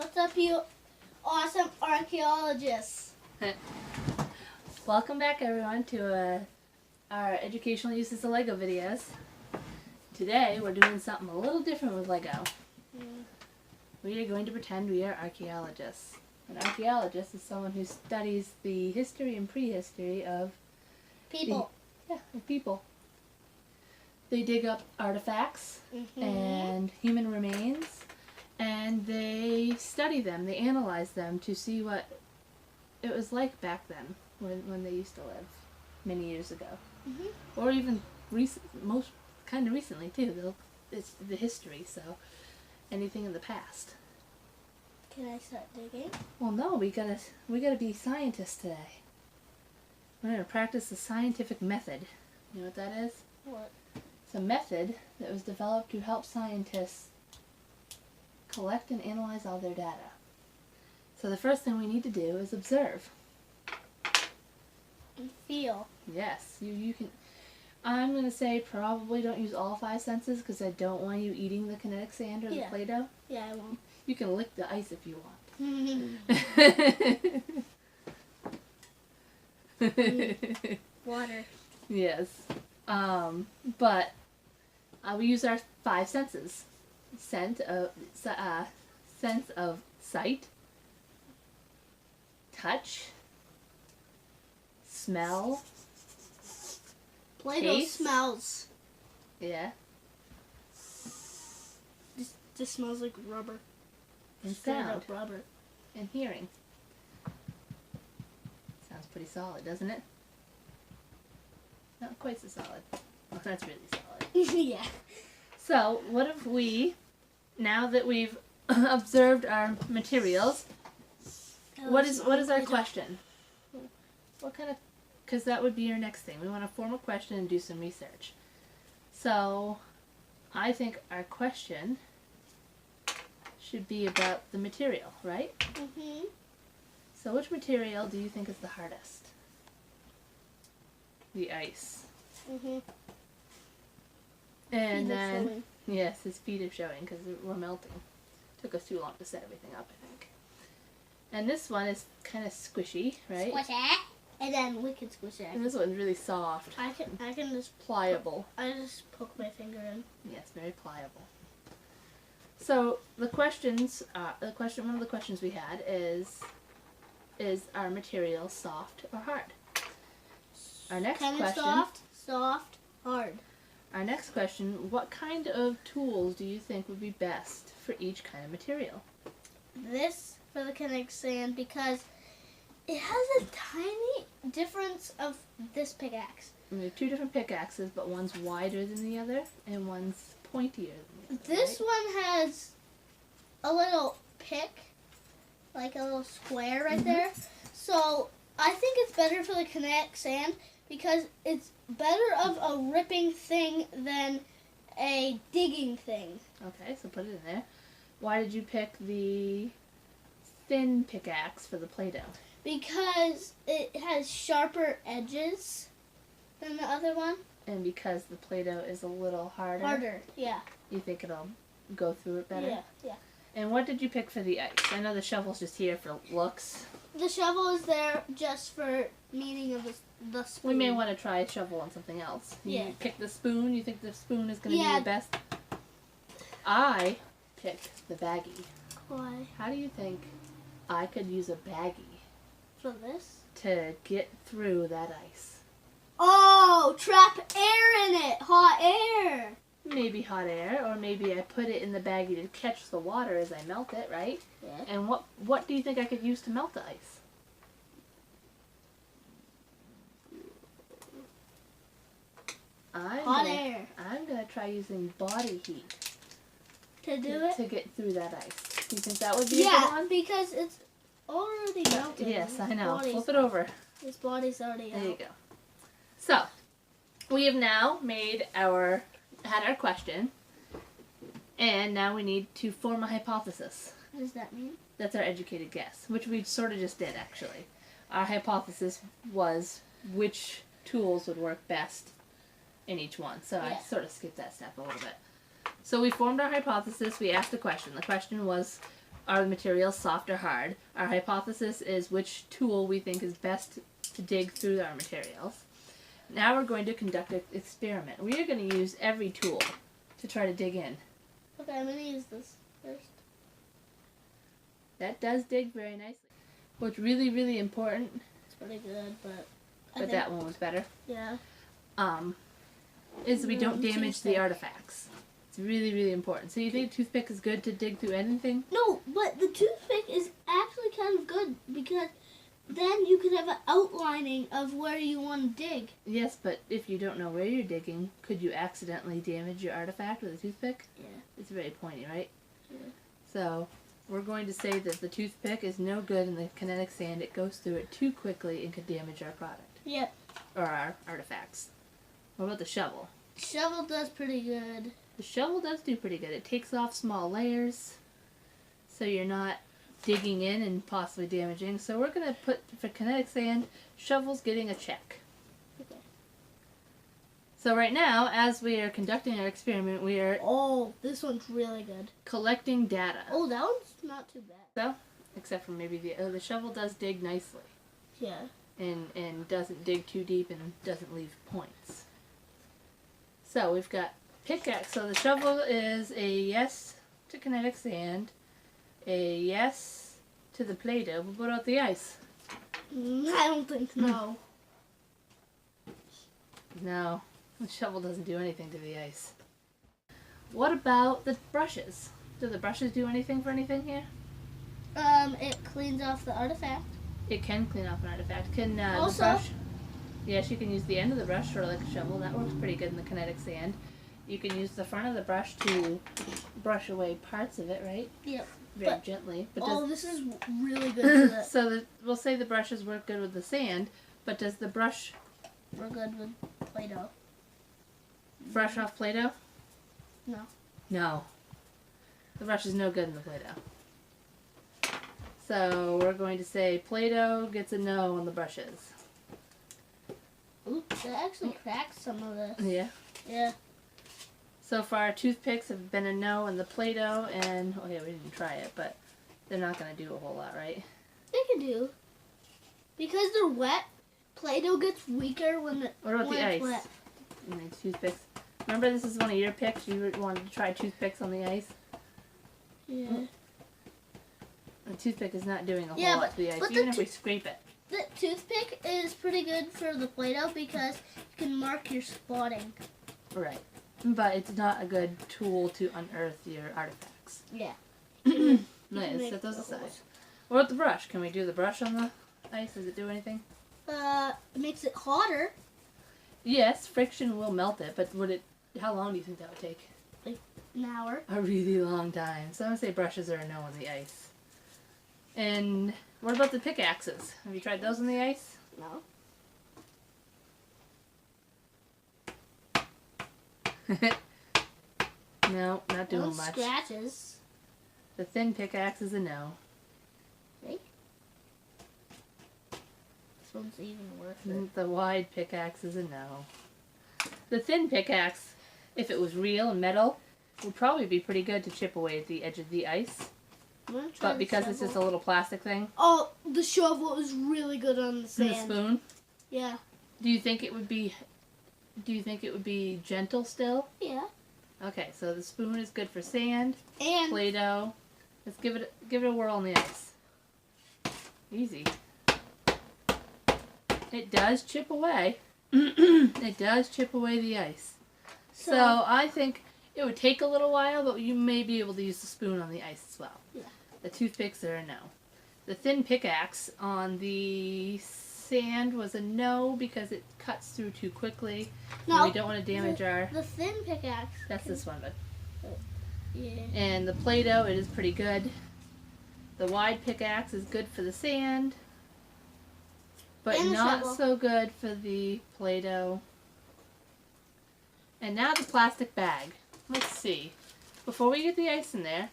What's up, you awesome archaeologists? Welcome back, everyone, to our educational uses of Lego videos. Today, we're doing something a little different with Lego. We are going to pretend we are archaeologists. An archaeologist is someone who studies the history and prehistory of People. of people. They dig up artifacts and human remains, and they study them, they analyze them to see what it was like back then when they used to live many years ago. Or even recently too. It's the history, so anything in the past. Can I start digging? Well, no, we gotta be scientists today. We're gonna practice the scientific method. You know what that is? What? It's a method that was developed to help scientists collect and analyze all their data. So the first thing we need to do is observe. And feel. Yes, you can. I'm going to say probably don't use all 5 senses because I don't want you eating the kinetic sand or the Play-Doh. Yeah, I won't. You can lick the ice if you want. Water. Yes. But we use our 5 senses. Sense of sight, touch, smell, Play-Doh taste. smells. Yeah, This smells like rubber. and Straight sound, up rubber. and hearing. Sounds pretty solid, doesn't it? Not quite so solid. Well, that's really solid. Yeah. So, what if we, now that we've observed our materials, what is our question? What kind of, because that would be your next thing. We want to form a question and do some research. So, I think our question should be about the material, right? So which material do you think is the hardest? The ice. And then, yes, his feet are showing because we're melting. Took us too long to set everything up, I think. And this one is kind of squishy, right? Squish it. And then we can squish it. And this one's really soft. I can just Pliable. I just poke my finger in. Yes, very pliable. So the questions, one of the questions we had is our material soft or hard? Our next Kind of question. soft, hard. Our next question: what kind of tools do you think would be best for each kind of material? This for the kinetic sand because it has a tiny difference of this pickaxe. We have 2 different pickaxes, but one's wider than the other, and one's pointier than the other. This one has a little pick, like a little square right there. So I think it's better for the kinetic sand because it's better of a ripping thing than a digging thing. Okay, so put it in there. Why did you pick the thin pickaxe for the Play-Doh? Because it has sharper edges than the other one. And because the Play-Doh is a little harder? Harder, yeah. You think it'll go through it better? Yeah. And what did you pick for the ice? I know the shovel's just here for looks. The shovel is there just for meaning of the spoon. We may want to try a shovel on something else. You pick the spoon? You think the spoon is going to be the best? I picked the baggie. Why? How do you think I could use a baggie For this? to get through that ice? Oh, trap air in it. Hot air. Maybe hot air, or maybe I put it in the baggie to catch the water as I melt it, right? Yeah. And what do you think I could use to melt the ice? Hot air. I'm going to try using body heat To do it? to get through that ice. Do you think that would be a good one? Because it's already melted. Yes, I know. Body's- Flip it over. His body's already out. There you go. So, we have now had our question, and now we need to form a hypothesis. What does that mean? That's our educated guess, which we sort of just did, actually. Our hypothesis was which tools would work best in each one. So I sort of skipped that step a little bit. So we formed our hypothesis. We asked a question. The question was, are the materials soft or hard? Our hypothesis is which tool we think is best to dig through our materials. Now we're going to conduct an experiment. We are going to use every tool to try to dig in. Okay, I'm going to use this first. That does dig very nicely. What's really, really important... It's pretty good, but... But that one was better. Yeah. Is we don't damage the artifacts. It's really, really important. So you think a toothpick is good to dig through anything? No, but the toothpick is actually kind of good because then you could have an outlining of where you want to dig. Yes, but if you don't know where you're digging, could you accidentally damage your artifact with a toothpick? Yeah. It's very pointy, right? Yeah. So we're going to say that the toothpick is no good in the kinetic sand. It goes through it too quickly and could damage our product. Yep. Or our artifacts. What about the shovel? Shovel does pretty good. The shovel does do pretty good. It takes off small layers, so you're not digging in and possibly damaging. So we're going to put, for kinetic sand, shovel's getting a check. Okay. So right now, as we are conducting our experiment, we are Oh, this one's really good. collecting data. Oh, that one's not too bad. So, except for maybe the shovel does dig nicely. Yeah. And doesn't dig too deep and doesn't leave points. So we've got pickaxe. So the shovel is a yes to kinetic sand, a yes to the Play-Doh. But what about the ice? I don't think no. No, the shovel doesn't do anything to the ice. What about the brushes? Do the brushes do anything for anything here? It cleans off the artifact. It can clean off an artifact. Can Also- the brush? Yes, you can use the end of the brush sort of like a shovel. That works pretty good in the kinetic sand. You can use the front of the brush to brush away parts of it, right? Yep. Very But- gently. But Oh, this is really good for the... so we'll say the brushes work good with the sand, but does the brush We're good with Play-Doh. brush off Play-Doh? No. No. The brush is no good in the Play-Doh. So we're going to say Play-Doh gets a no on the brushes. Oops, it actually cracks some of this. Yeah. Yeah. So far, toothpicks have been a no on the Play-Doh, and we didn't try it, but they're not going to do a whole lot, right? They can do. Because they're wet, Play-Doh gets weaker when What about when the it's ice? wet. And the toothpicks. Remember, this is one of your picks. You wanted to try toothpicks on the ice. Yeah. The toothpick is not doing a whole Yeah, lot to the ice, but even the if we scrape it. The toothpick is pretty good for the Play-Doh because you can mark your spotting. Right. But it's not a good tool to unearth your artifacts. Yeah. Nice, set those aside. What about the brush? Can we do the brush on the ice? Does it do anything? It makes it hotter. Yes, friction will melt it, but would it? How long do you think that would take? An hour. A really long time. So I'm gonna say brushes are a no on the ice. And what about the pickaxes? Have you tried those on the ice? No. No, not doing No much. scratches. The thin pickaxe is a no. This one's even worse. It. The wide pickaxe is a no. The thin pickaxe, if it was real and metal, would probably be pretty good to chip away at the edge of the ice. I'm gonna try But the because it's just a shovel. little plastic thing. Oh, the shovel is really good on the And sand. the spoon. Yeah. Do you think it would be? Do you think it would be gentle still? Yeah. Okay, so the spoon is good for sand, And Play-Doh. Let's give it a whirl on the ice. Easy. It does chip away. It does chip away the ice. So I think it would take a little while, but you may be able to use the spoon on the ice as well. Yeah. The toothpicks are a no. The thin pickaxe on the sand was a no because it cuts through too quickly. no, And we don't want to damage our... the thin pickaxe. That's this one, but... Yeah. And the Play-Doh, it is pretty good. The wide pickaxe is good for the sand, but And the not shovel. so good for the Play-Doh. And now the plastic bag. Let's see. Before we get the ice in there,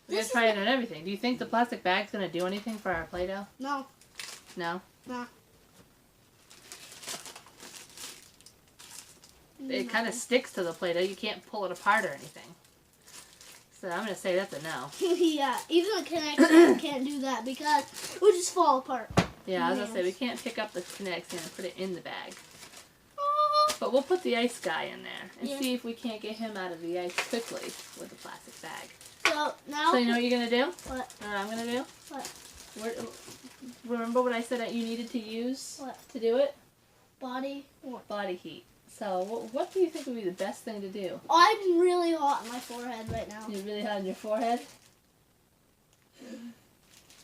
we're going This to try is it on everything. Do you think the plastic bag's going to do anything for our Play-Doh? No. No? No. It kind of sticks to the Play-Doh. You can't pull it apart or anything. So I'm gonna say that's a no. Yeah, even the kinetic sand can't do that because it would just fall apart. Yeah, I was gonna say we can't pick up the kinetic sand and put it in the bag. Oh. But we'll put the ice guy in there and Yeah. see if we can't get him out of the ice quickly with the plastic bag. So now. So you know what you're gonna do? What? Or I'm gonna do? What? Remember what I said that you needed to use What? to do it? Body. What? Body heat. So what do you think would be the best thing to do? I'm really hot on my forehead right now. You're really hot on your forehead?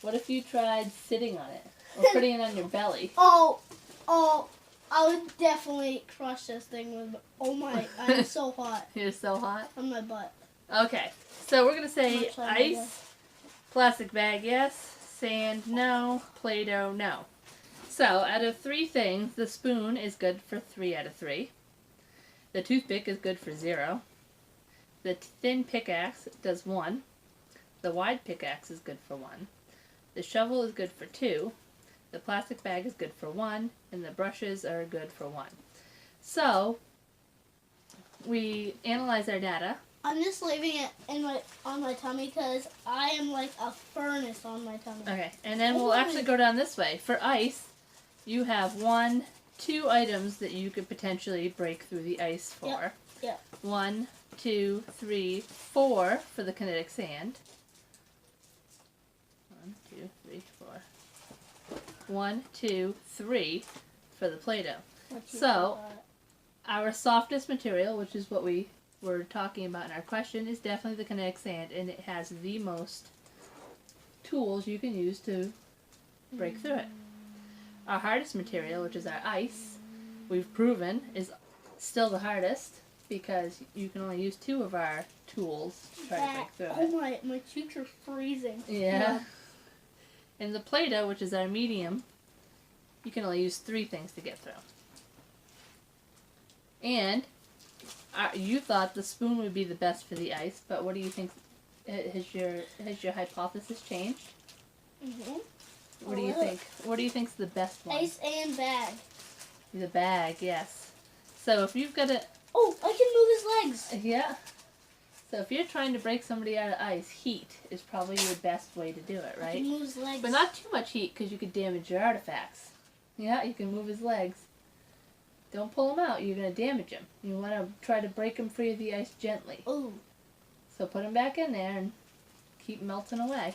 What if you tried sitting on it? Or putting it on your belly? Oh, I would definitely crush this thing with. Oh my! I'm so hot You're so hot? on my butt. Okay, so we're gonna say Much like ice, my plastic bag, yes, sand, no, Play-Doh, no. So out of 3 things, the spoon is good for 3 out of 3. The toothpick is good for 0. The thin pickaxe does 1. The wide pickaxe is good for 1. The shovel is good for 2. The plastic bag is good for 1, and the brushes are good for 1. So we analyze our data. I'm just leaving it on my tummy because I am like a furnace on my tummy. Okay, and then we'll actually go down this way. For ice, you have 2 items that you could potentially break through the ice for. Yep. 1, 2, 3, 4 for the kinetic sand. 1, 2, 3, 4. 1, 2, 3 for the Play-Doh. So, our softest material, which is what we were talking about in our question, is definitely the kinetic sand, and it has the most tools you can use to break through it. Our hardest material, which is our ice, we've proven is still the hardest because you can only use 2 of our tools to try to break through it. My cheeks are freezing. Yeah. And the Play-Doh, which is our medium, you can only use 3 things to get through. And you thought the spoon would be the best for the ice, but what do you think? Has your hypothesis changed? Mhm. What do you think? What do you think's the best one? Ice and bag. The bag, yes. So if you've got a Oh, I can move his legs. yeah. So if you're trying to break somebody out of ice, heat is probably your best way to do it, I right? can move his legs. But not too much heat because you could damage your artifacts. Yeah, you can move his legs. Don't pull him out. You're going to damage him. You want to try to break him free of the ice gently. Ooh. So put him back in there and keep melting away.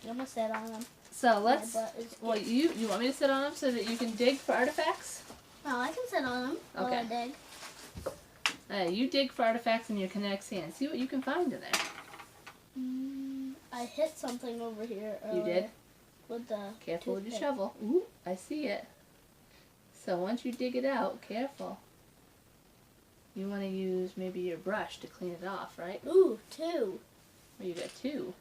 I'm gonna sit on him. So let's. My butt is Well, you want me to sit on him so that you can dig for artifacts? No, I can sit on him while I dig. You dig for artifacts in your kinetic sand. See what you can find in there. I hit something over here. You did? With the Careful with your toothpick. shovel. Ooh, I see it. So once you dig it out, careful. You want to use maybe your brush to clean it off, right? Ooh, 2. Oh, you got 2.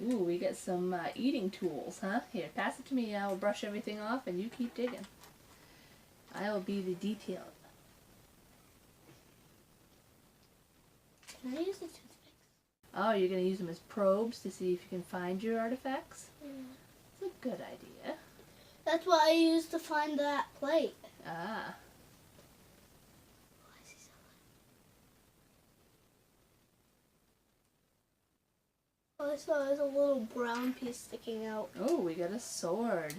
Ooh, we got some eating tools, huh? Here, pass it to me. I will brush everything off and you keep digging. I will be the detail. Can I use the toothpicks? Oh, you're going to use them as probes to see if you can find your artifacts? Yeah. That's a good idea. That's what I used to find that plate. Ah. Oh, I saw there's a little brown piece sticking out. Oh, we got a sword.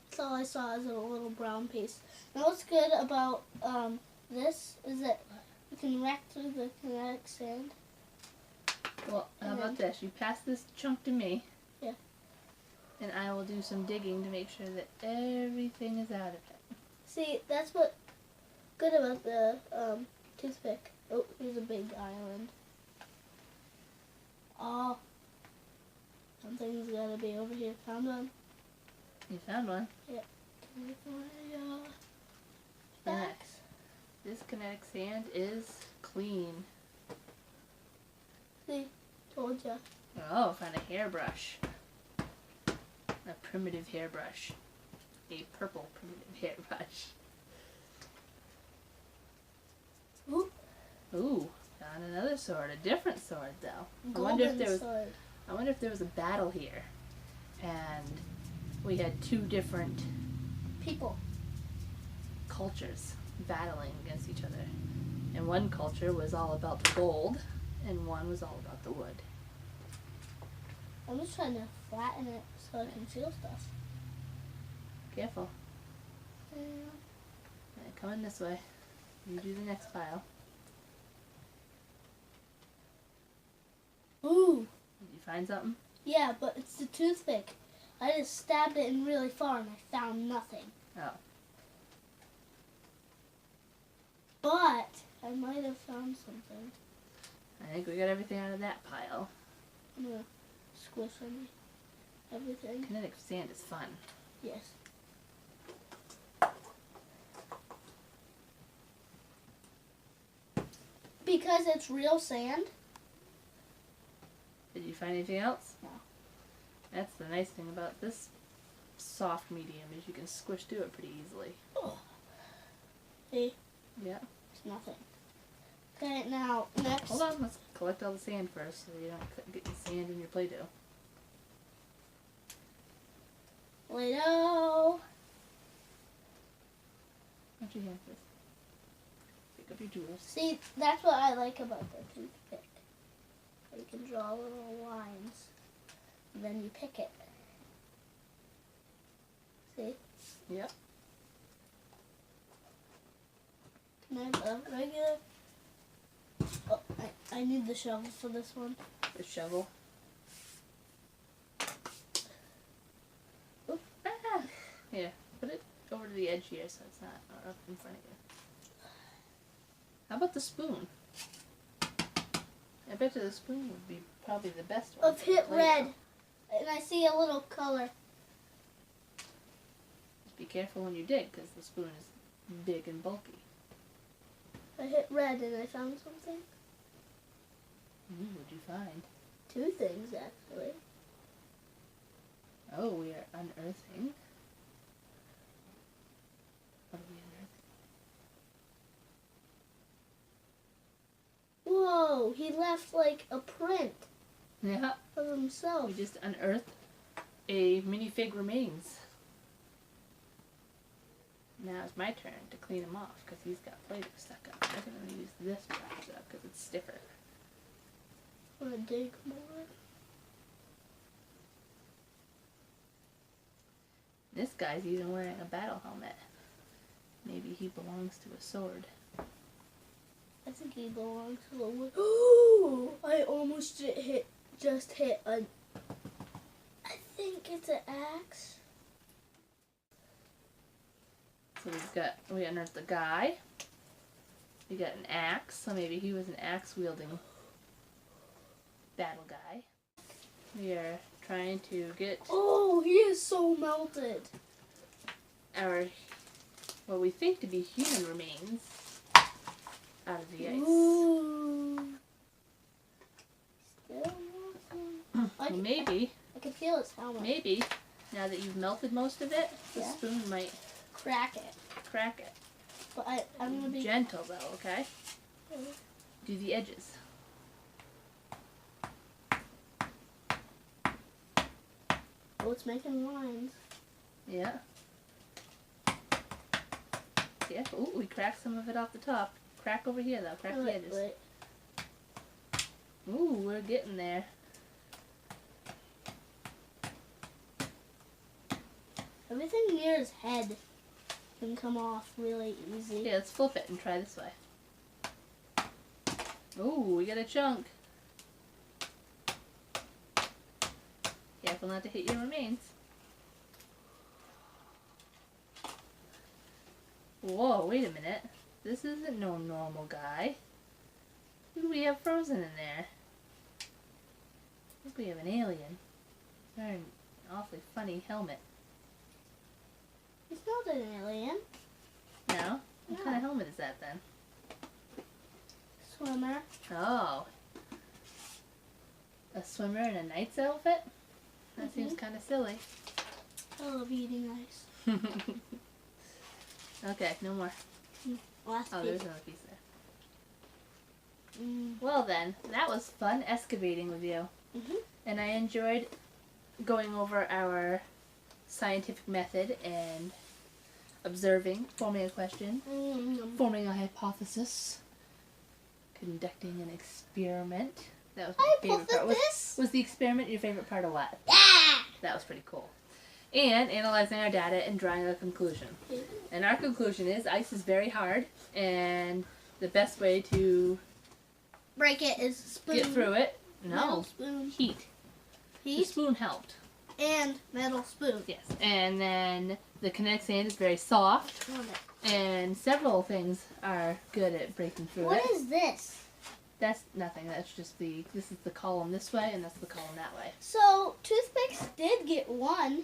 That's all I saw is a little brown piece. Now what's good about this is that you can rack through the kinetic sand. Well, how about this? You pass this chunk to me. Yeah. And I will do some digging to make sure that everything is out of it. See, that's what good about the toothpick. Oh, here's a big island. Oh, something's gotta be over here. Found one. You found one? Yeah. Can we find Yeah. bags? This kinetic sand is clean. See, told ya. Oh, found a hairbrush. A primitive hairbrush. A purple primitive hairbrush. Ooh, Ooh, found another sword. A different sword, though. I wonder golden sword. if there was a battle here, and we had 2 different People. cultures battling against each other. And one culture was all about the gold, and one was all about the wood. I'm just trying to flatten it so I can feel stuff. Careful. Yeah. Alright, come in this way. You do the next pile. Ooh. Did you find something? Yeah, but it's the toothpick. I just stabbed it in really far and I found nothing. Oh. But I might have found something. I think we got everything out of that pile. I'm gonna squish everything. Kinetic sand is fun. Yes. Because it's real sand. Did you find anything else? No. That's the nice thing about this soft medium is you can squish through it pretty easily. Oh. See? Yeah. It's nothing. Okay, now next. Hold on, let's collect all the sand first so you don't get the sand in your Play-Doh. Play-Doh. Don't you have this? Pick up your jewels. See, that's what I like about the toothpick. You can draw little lines, and then you pick it. See? Yep. Can I have a regular? Oh, I need the shovel for this one. The shovel. Oop. Ah! Here, put it over to the edge here so it's not up in front of you. How about the spoon? I bet you the spoon would be probably the best one. I've hit red, and I see a little color. Just be careful when you dig because the spoon is big and bulky. I hit red and I found something. What'd you find? Two things, actually. Oh, we are unearthing. What are we unearthing? Whoa, he left like a print Yeah, of himself. we just unearthed a minifig remains. Now it's my turn to clean him off because he's got Play-Doh stuck up. I can only use this brush up because it's stiffer. Want to dig more? This guy's even wearing a battle helmet. Maybe he belongs to a sword. I think he belongs to the wood. Oh, I almost just hit a. I think it's an axe. So we unearthed the guy. We got an axe, so maybe he was an axe wielding battle guy. We are trying to get Oh, he is so melted. our what we think to be human remains out of the ice. Ooh. Still melting. Well, maybe, I can feel his helmet. maybe now that you've melted most of it, the Yeah. spoon might Crack it. crack it. But I'm gonna be Gentle though, okay? Do the edges. Oh, it's making lines. Yeah. Yeah. Ooh, we cracked some of it off the top. Crack over here though. Crack the edges. Wait. Ooh, we're getting there. Everything near his head can come off really easy. Yeah, let's flip it and try this way. Ooh, we got a chunk. Careful not to hit your remains. Whoa, wait a minute. This isn't no normal guy. Who do we have frozen in there? I think we have an alien. Wearing an awfully funny helmet. He's not an alien. No? What No. kind of helmet is that then? Swimmer. Oh. A swimmer in a knight's outfit? That seems kind of silly. I love eating ice. Okay, no more. Last Oh, piece. there's another piece there. Mm. Well then, that was fun excavating with you. Mhm. And I enjoyed going over our scientific method and observing, forming a question, forming a hypothesis, conducting an experiment. That was I my favorite part. this. Was the experiment your favorite part of what? Yeah. That was pretty cool. And analyzing our data and drawing a conclusion. And our conclusion is ice is very hard, and the best way to Break it is spoon. get through it, Metal spoon. heat. The Heat spoon helped. and metal spoon. Yes. And then the kinetic sand is very soft, and several things are good at breaking through What it. is this? That's nothing. That's just this is the column this way, and that's the column that way. So toothpicks did get one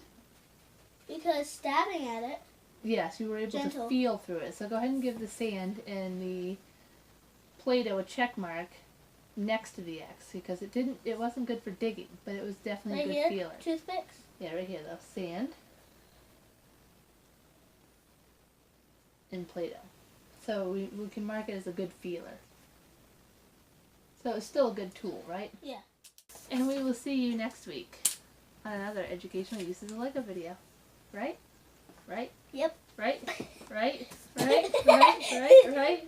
because stabbing at it. Yes, you were able Gentle. to feel through it. So go ahead and give the sand and the Play-Doh a check mark next to the X, because it wasn't good for digging, but it was definitely Right a good here, feeler. toothpicks. Yeah, right here though. Sand and Play-Doh. So we can mark it as a good feeler. So it's still a good tool, right? Yeah. And we will see you next week on another educational uses of Lego video. Right? Right? Yep. Right? Right? Right? Right? Right?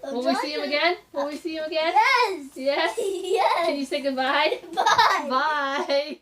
Will we see him again? Will we see him again? Yes. Yes? Yes. Can you say goodbye? Bye. Bye.